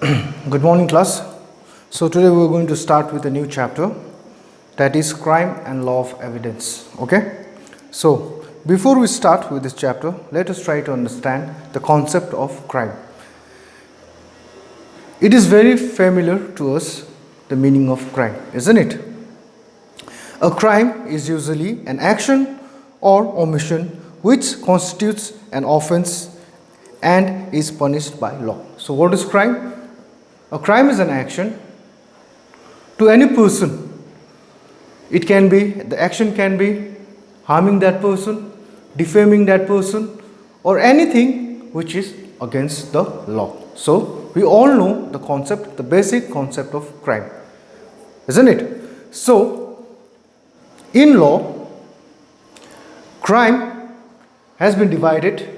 Good morning, class. So today we're going to start with a new chapter, that is crime and law of evidence. Okay. So before we start with this chapter, let us try to understand the concept of crime. It is very familiar to us, the meaning of crime, isn't it? A crime is usually an action or omission which constitutes an offense and is punished by law. So what is crime? A crime is an action to any person. It can be, the action can be harming that person, defaming that person, or anything which is against the law. So we all know the concept, the basic concept of crime, isn't it? So in law, crime has been divided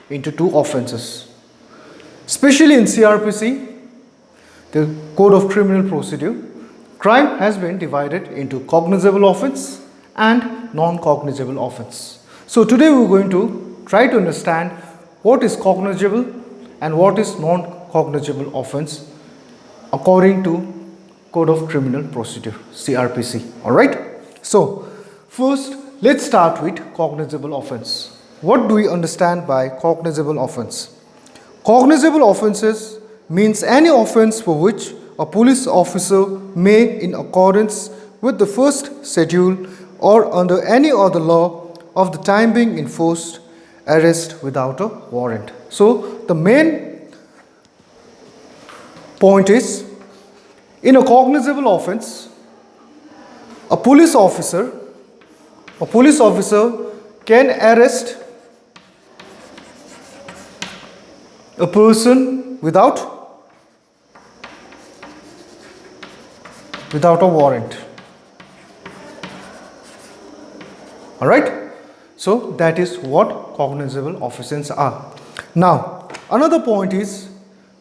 into two offenses. Especially in CRPC, the Code of Criminal Procedure, crime has been divided into cognizable offense and non-cognizable offense. So today we are going to try to understand what is cognizable and what is non-cognizable offense according to Code of Criminal Procedure, CRPC. Alright? So first, let's start with cognizable offense. What do we understand by cognizable offense? Cognizable offenses means any offense for which a police officer may, in accordance with the first schedule or under any other law of the time being enforced, arrest without a warrant. So the main point is, in a cognizable offense, a police officer can arrest a person without a warrant. Alright? So that is what cognizable offenses are. Now, another point is,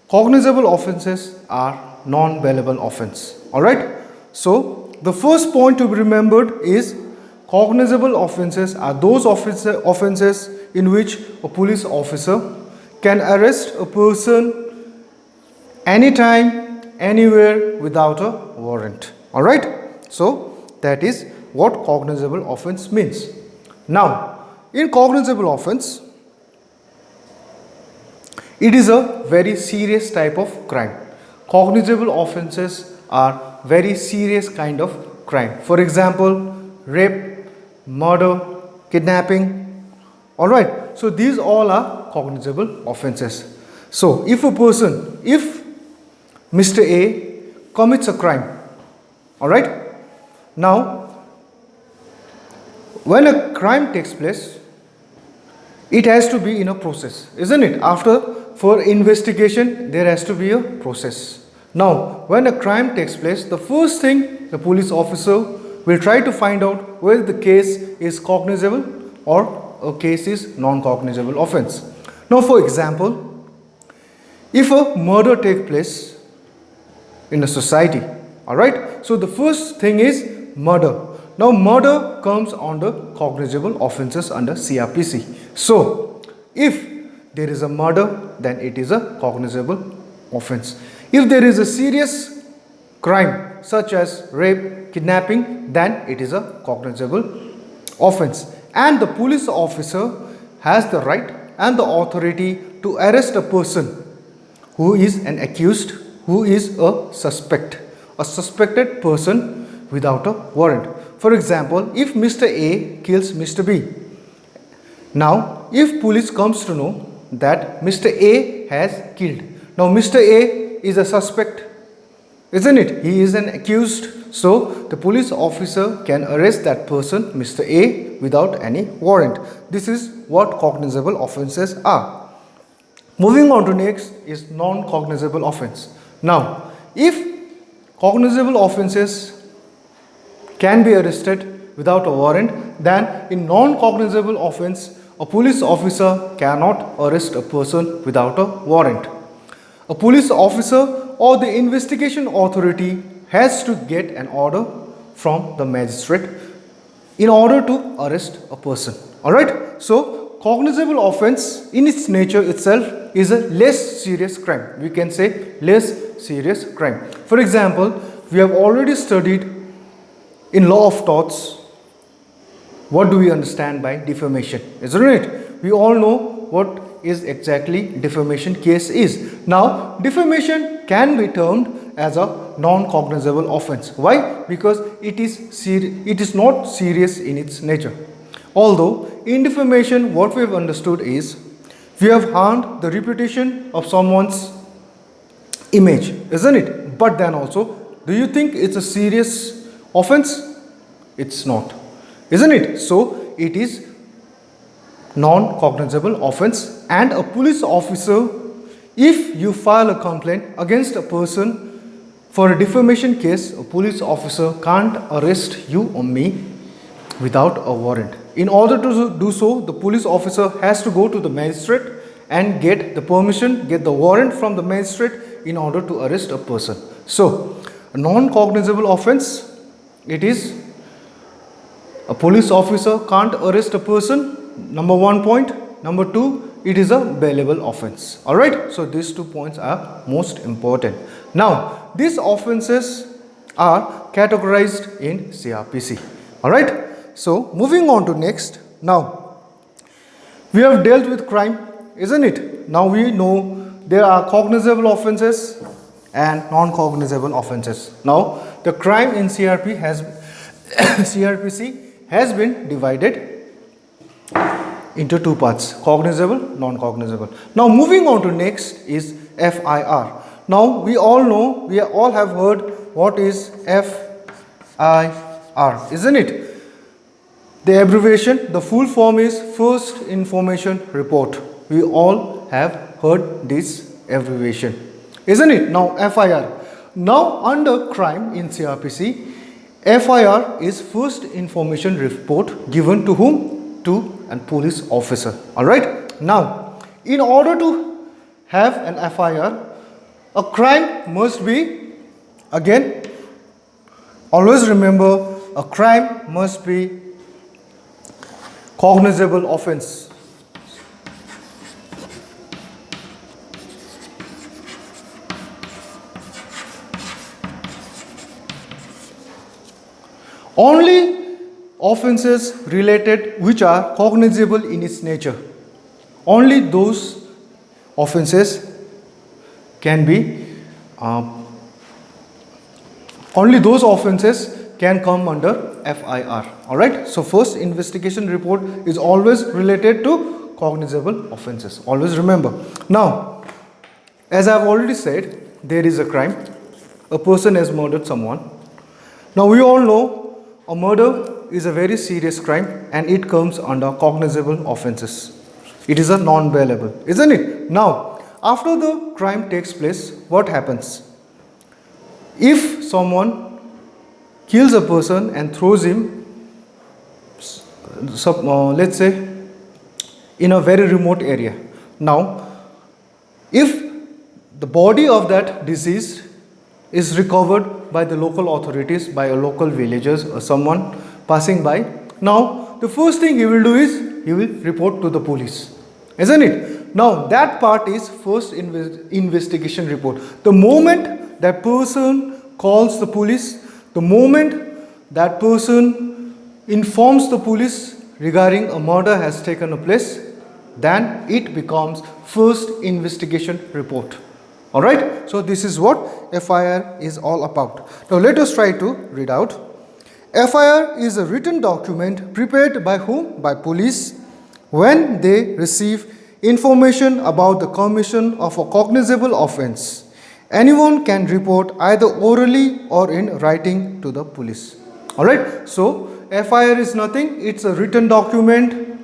cognizable offenses are non-bailable offense. Alright? So the first point to be remembered is, cognizable offenses are those offenses in which a police officer can arrest a person anytime, anywhere without a warrant. Alright? So that is what cognizable offense means. Now, in cognizable offense, it is a very serious type of crime. Cognizable offenses are very serious kind of crime. For example, rape, murder, kidnapping. Alright? So these all are cognizable offenses. So if Mr. A commits a crime, alright? Now, when a crime takes place, it has to be in a process, isn't it? For investigation, there has to be a process. Now, when a crime takes place, the first thing the police officer will try to find out whether the case is cognizable or a case is non-cognizable offense. Now, for example, if a murder takes place in a society, alright, so the first thing is murder. Now murder comes under cognizable offenses under CRPC. So if there is a murder, then it is a cognizable offense. If there is a serious crime such as rape, kidnapping, then it is a cognizable offense, and the police officer has the right and the authority to arrest a person who is an accused, who is a suspected person without a warrant. For example, if Mr. A kills Mr. B, now if police comes to know that Mr. A has killed, now Mr. A is a suspect, isn't it? He is an accused, so the police officer can arrest that person, Mr. A, without any warrant. This is what cognizable offenses are. Moving on to next is non-cognizable offense. Now, if cognizable offenses can be arrested without a warrant, then in non-cognizable offense, a police officer cannot arrest a person without a warrant. A police officer or the investigation authority has to get an order from the magistrate in order to arrest a person. Alright? So cognizable offense in its nature itself is a less serious crime. We can say less serious crime. For example, we have already studied in law of torts. What do we understand by defamation? Isn't it? We all know what is exactly defamation case is. Now, defamation can be termed as a non-cognizable offense. Why? Because it is not serious in its nature. Although in defamation what we have understood is we have harmed the reputation of someone's image, isn't it? But then also, do you think it's a serious offense? It's not, isn't it? So it is non-cognizable offense, and a police officer, if you file a complaint against a person for a defamation case, a police officer can't arrest you or me without a warrant. In order to do so, the police officer has to go to the magistrate and get the permission, get the warrant from the magistrate in order to arrest a person. So, a non-cognizable offense, it is a police officer can't arrest a person, number one point. Number two, it is a bailable offense. Alright, so these 2 points are most important. Now, these offenses are categorized in CRPC. Alright, so moving on to next. Now, we have dealt with crime, isn't it? Now we know there are cognizable offenses and non-cognizable offenses. Now, the crime in CRPC has been divided into 2 parts, cognizable, non-cognizable. Now moving on to next is FIR. Now we all know, we all have heard what is FIR, isn't it? The abbreviation, the full form is First Information Report. We all have heard this abbreviation, isn't it? Now FIR. Now under crime in CRPC, FIR is First Information Report given to whom? To a police officer. Alright. Now, in order to have an FIR, a crime must be, again, always remember, a crime must be cognizable offense. Only offenses related which are cognizable in its nature, only those offenses can be only those offenses can come under FIR. Alright, so first investigation report is always related to cognizable offenses, always remember. Now, as I have already said, there is a crime, a person has murdered someone. Now we all know a murder is a very serious crime and it comes under cognizable offenses. It is a non-bailable, isn't it? Now, after the crime takes place, what happens? If someone kills a person and throws him, let's say, in a very remote area. Now, if the body of that deceased is recovered by the local authorities, by a local villagers or someone passing by, now the first thing he will do is he will report to the police, isn't it? Now that part is first investigation report. The moment that person calls the police, the moment that person informs the police regarding a murder has taken place, then it becomes first investigation report. Alright, so this is what FIR is all about. Now let us try to read out. FIR is a written document prepared by whom? By police when they receive information about the commission of a cognizable offense. Anyone can report either orally or in writing to the police. Alright, so FIR is nothing, it's a written document.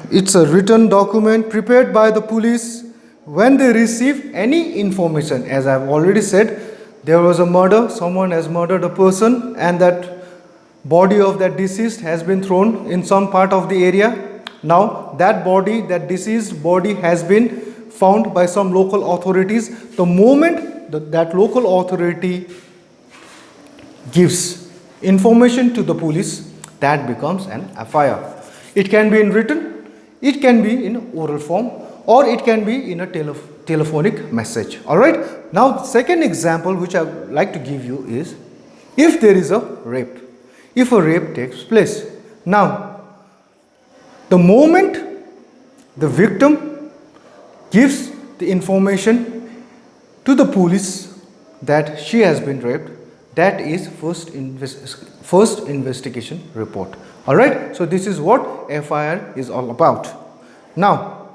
It's a written document prepared by the police when they receive any information. As I have already said, there was a murder, someone has murdered a person and that body of that deceased has been thrown in some part of the area. Now that body, that deceased body has been found by some local authorities. The moment that local authority gives information to the police, that becomes an FIR. It can be in written, it can be in oral form, or it can be in a telephonic message. Alright. Now the second example which I would like to give you is, if there is a rape. If a rape takes place. Now, the moment the victim gives the information to the police that she has been raped, that is first investigation report. Alright. So this is what FIR is all about. Now,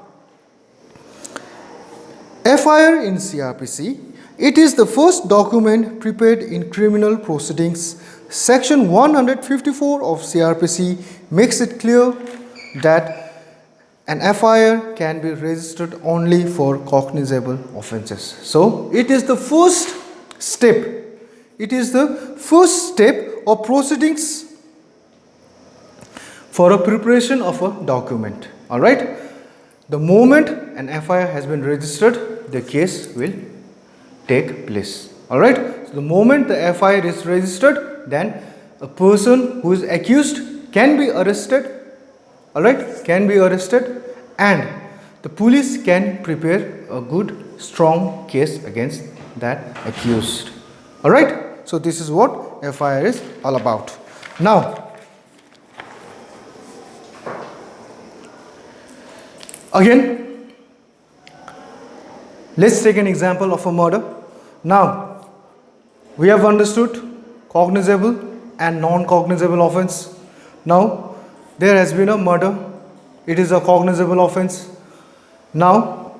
FIR in CRPC, it is the first document prepared in criminal proceedings. Section 154 of CRPC makes it clear that an FIR can be registered only for cognizable offences. So it is the first step. It is the first step of proceedings for a preparation of a document. Alright. The moment an FIR has been registered, the case will take place. Alright. So the moment the FIR is registered, then a person who is accused can be arrested. Alright. Can be arrested, and the police can prepare a good strong case against that accused. Alright. So this is what FIR is all about. Now, again, let's take an example of a murder. Now, we have understood cognizable and non-cognizable offense. Now, there has been a murder. It is a cognizable offense. Now,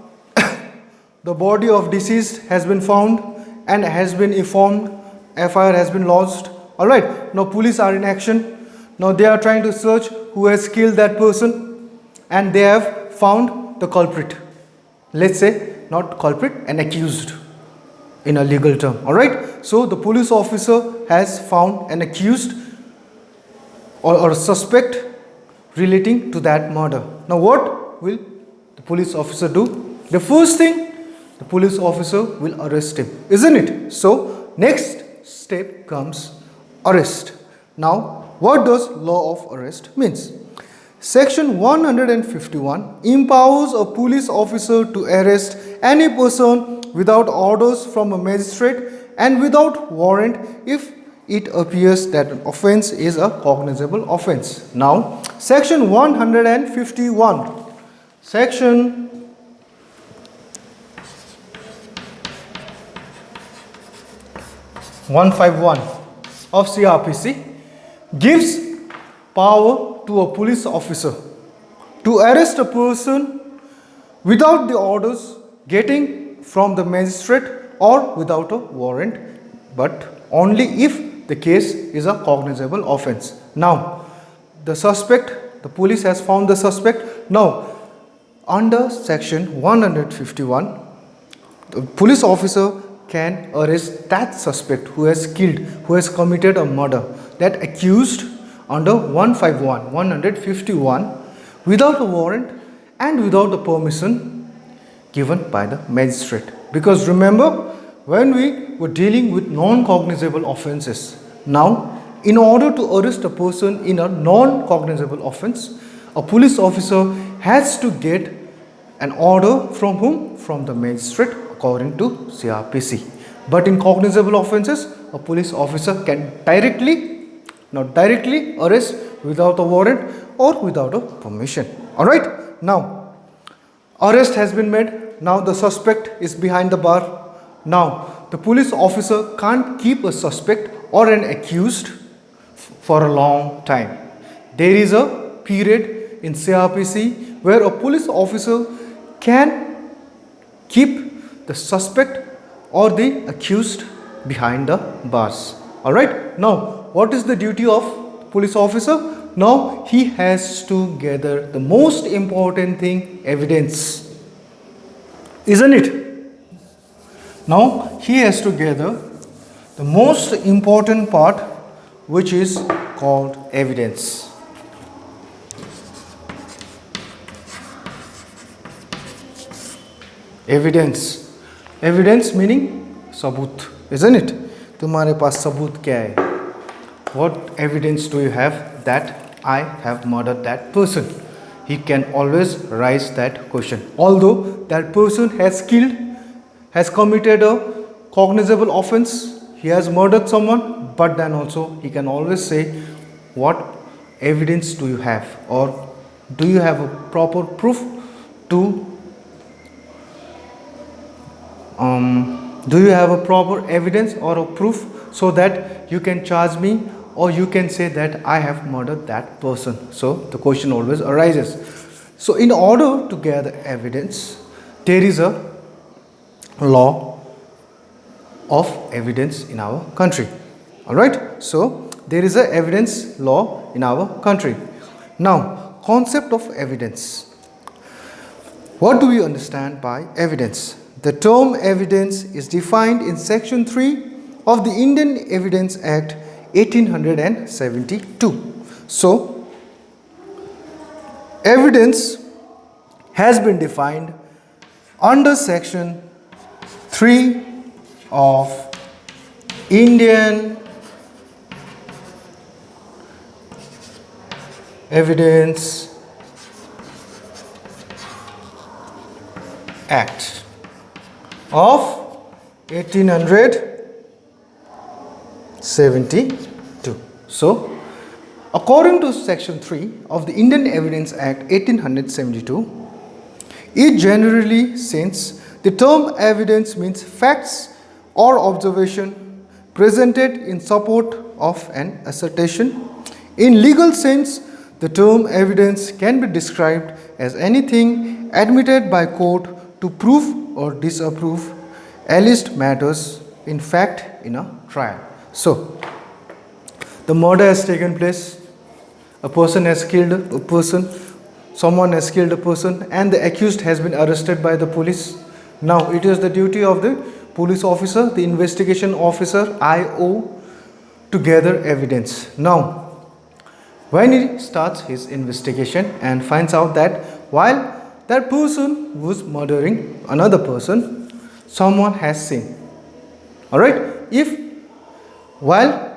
the body of deceased has been found and has been informed. FIR has been lodged. Alright, now police are in action. Now they are trying to search who has killed that person, and they have found the culprit. Let's say, not culprit, an accused in a legal term. Alright, so the police officer has found an accused or a suspect relating to that murder. Now what will the police officer do? The first thing, the police officer will arrest him, isn't it? So next step comes arrest. Now what does law of arrest means? Section 151 empowers a police officer to arrest any person without orders from a magistrate and without warrant if it appears that an offence is a cognizable offence. Now, Section 151, Section 151 of CRPC gives power to a police officer to arrest a person without the orders getting from the magistrate or without a warrant, but only if the case is a cognizable offence. Now, the suspect, the police has found the suspect. Now, under Section 151, the police officer can arrest that suspect who has killed, who has committed a murder, that accused under 151 without a warrant and without the permission given by the magistrate. Because remember, when we were dealing with non-cognizable offences, now in order to arrest a person in a non-cognizable offence, a police officer has to get an order from whom? From the magistrate, according to CRPC. But in cognizable offences, a police officer can directly arrest without a warrant or without a permission. Alright, now arrest has been made. Now the suspect is behind the bar. Now the police officer can't keep a suspect or an accused for a long time. There is a period in CRPC where a police officer can keep the suspect or the accused behind the bars. Alright, now what is the duty of police officer? Now he has to gather the most important thing, evidence, isn't it? Now he has to gather the most important part, which is called evidence. Evidence meaning sabut, isn't it? तुम्हारे पास सबूत क्या है? What evidence do you have that I have murdered that person. He can always raise that question. Although that person has killed, has committed a cognizable offense, he has murdered someone, but then also he can always say, what evidence do you have, or do you have a proper proof to do you have a proper evidence or a proof so that you can charge me, or you can say that I have murdered that person. So the question always arises. So in order to gather evidence, there is a law of evidence in our country. All right, so there is a evidence law in our country. Now, concept of evidence. What do we understand by evidence? The term evidence is defined in section 3 of the Indian Evidence Act 1872. So evidence has been defined under section 3 of Indian Evidence Act of 1872. So, according to section 3 of the Indian Evidence Act 1872, it generally, since the term evidence means facts or observation presented in support of an assertion. In legal sense, the term evidence can be described as anything admitted by court to prove or disapprove alleged matters in fact in a trial. So, the murder has taken place, a person has killed a person, someone has killed a person, and the accused has been arrested by the police. Now, it is the duty of the police officer, the investigation officer, IO, to gather evidence. Now, when he starts his investigation and finds out that while that person was murdering another person, someone has seen. Alright? If while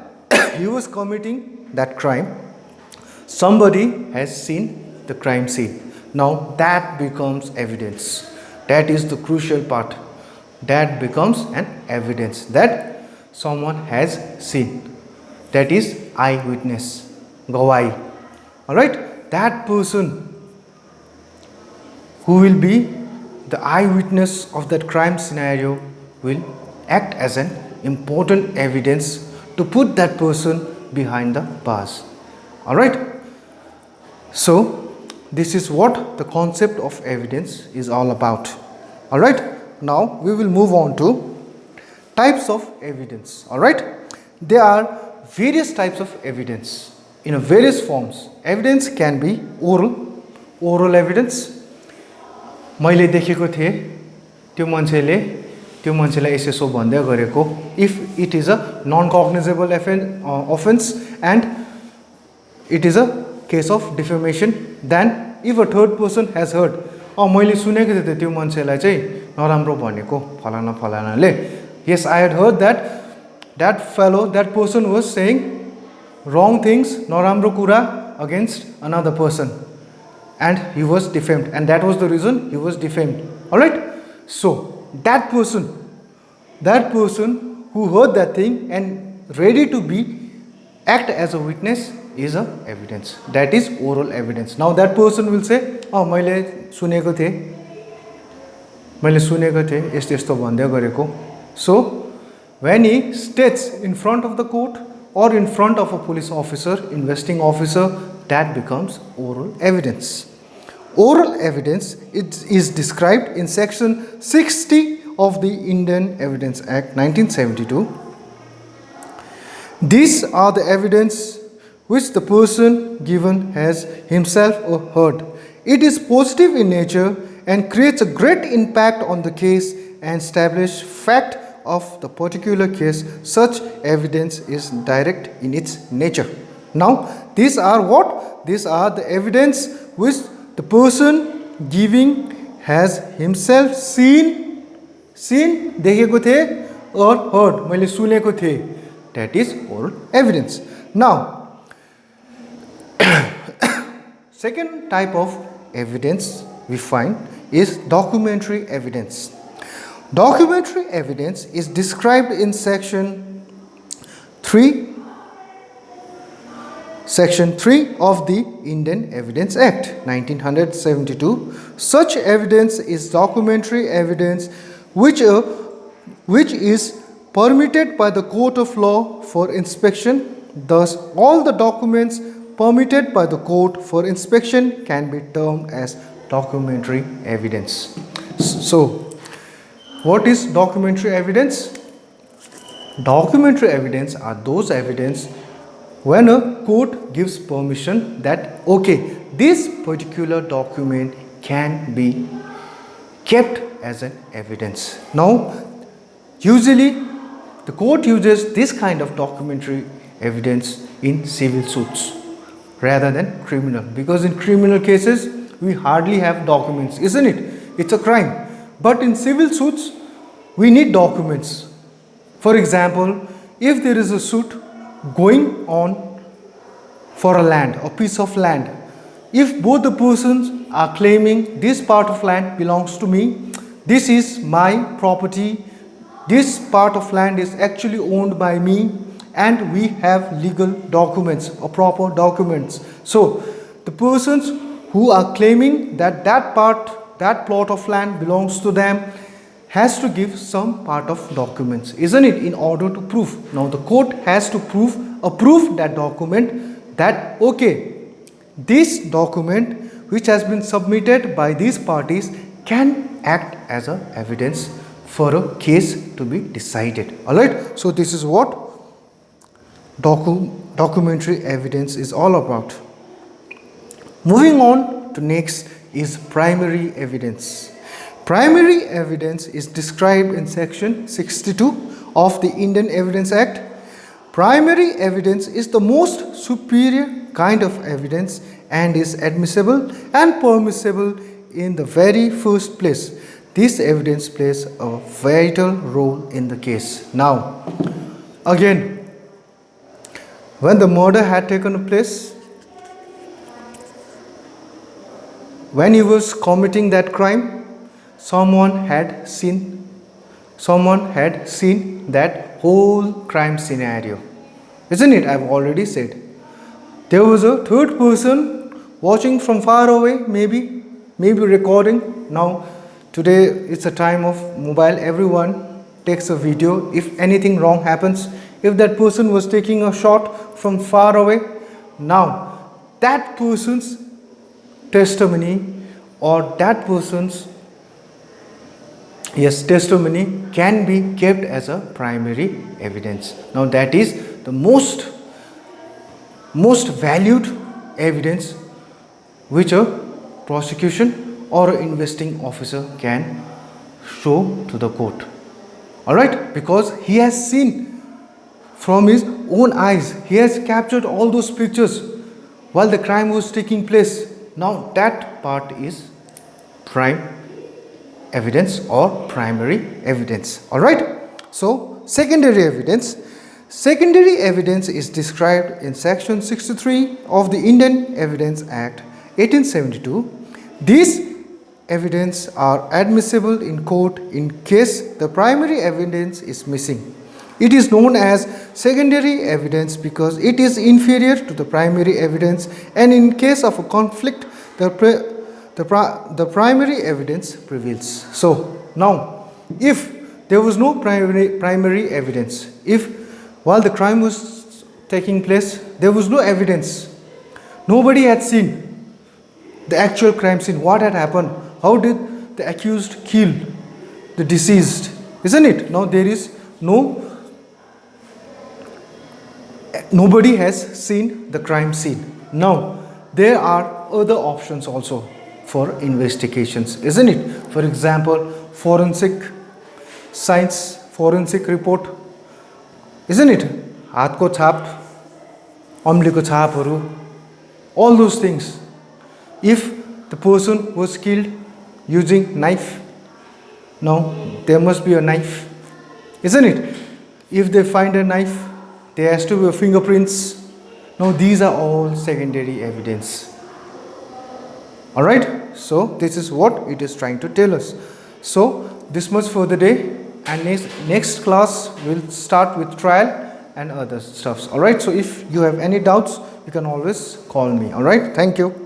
he was committing that crime, somebody has seen the crime scene. Now that becomes evidence. That is the crucial part. That becomes an evidence that someone has seen. That is eyewitness. Gawai. Alright? That person who will be the eyewitness of that crime scenario will act as an important evidence to put that person behind the bars. Alright? So, this is what the concept of evidence is all about. Alright? Now, we will move on to types of evidence. Alright? There are various types of evidence in various forms. Evidence can be oral evidence. मैले देखेको थिएँ त्यो मान्छेलाई यसो भन्दै गरेको, if it is a non-cognizable offense and it is a case of defamation, then if a third person has heard, मैले सुनेको थिएँ त्यो मान्छेलाई चाहिँ नराम्रो भनेको फलानाले, yes, I had heard that person was saying wrong things, नराम्रो कुरा against another person, and he was defamed, and that was the reason he was defamed. Alright? So, that person who heard that thing and ready to act as a witness is a evidence. That is oral evidence. Now that person will say, मैले सुनेको थिएँ यस्तो भन्दै गरेको. So, when he states in front of the court or in front of a police officer, investigating officer, that becomes oral evidence. Oral evidence is described in section 60 of the Indian Evidence Act 1972. These are the evidence which the person given has himself or heard. It is positive in nature and creates a great impact on the case and establish fact of the particular case. Such evidence is direct in its nature. Now, these are what? These are the evidence which the person giving has himself seen, देखेको थिएँ, or heard, मैले सुनेको थिएँ. That is oral evidence. Now, second type of evidence we find is documentary evidence. Documentary evidence is described in section 3 of the Indian Evidence Act 1972. Such evidence is documentary evidence which is permitted by the court of law for inspection. Thus, all the documents permitted by the court for inspection can be termed as documentary evidence. So, what is documentary evidence? Documentary evidence are those evidence when a court gives permission that okay, this particular document can be kept as an evidence. Now, usually the court uses this kind of documentary evidence in civil suits rather than criminal, because in criminal cases we hardly have documents, isn't it? It's a crime. But in civil suits we need documents. For example, if there is a suit going on for a piece of land, if both the persons are claiming this part of land belongs to me, this is my property, this part of land is actually owned by me, and we have legal documents or proper documents. So the persons who are claiming that that plot of land belongs to them has to give some part of documents, isn't it, in order to prove. Now the court has to approve that document that okay, this document which has been submitted by these parties can act as a evidence for a case to be decided. Alright, so this is what documentary evidence is all about. Moving on to next is primary evidence. Primary evidence is described in section 62 of the Indian Evidence Act. Primary evidence is the most superior kind of evidence and is admissible and permissible in the very first place. This evidence plays a vital role in the case. Now, again, when the murder had taken place, when he was committing that crime, someone had seen that whole crime scenario, isn't it? I've already said there was a third person watching from far away, maybe recording. Now today it's a time of mobile, everyone takes a video. If anything wrong happens, if that person was taking a shot from far away, now that person's testimony or that person's testimony can be kept as a primary evidence. Now that is the most valued evidence which a prosecution or an investigating officer can show to the court. Alright, because he has seen from his own eyes, he has captured all those pictures while the crime was taking place. Now that part is prime evidence or primary evidence. Alright, so secondary evidence. Secondary evidence is described in section 63 of the Indian Evidence Act 1872. These evidence are admissible in court in case the primary evidence is missing. It is known as secondary evidence because it is inferior to the primary evidence, and in case of a conflict, the primary evidence prevails. So now, if there was no primary evidence, if while the crime was taking place, there was no evidence, nobody had seen the actual crime scene, what had happened, how did the accused kill the deceased, isn't it? Now there is nobody has seen the crime scene. Now there are other options also for investigations, isn't it? For example, forensic science, forensic report, isn't it? हातको छाप, अम्लीको छापहरू, all those things. If the person was killed using knife, now there must be a knife, isn't it? If they find a knife, there has to be fingerprints. Now these are all secondary evidence. All right, so this is what it is trying to tell us. So this much for the day, and next class we'll start with trial and other stuffs. All right, so if you have any doubts, you can always call me. All right, thank you.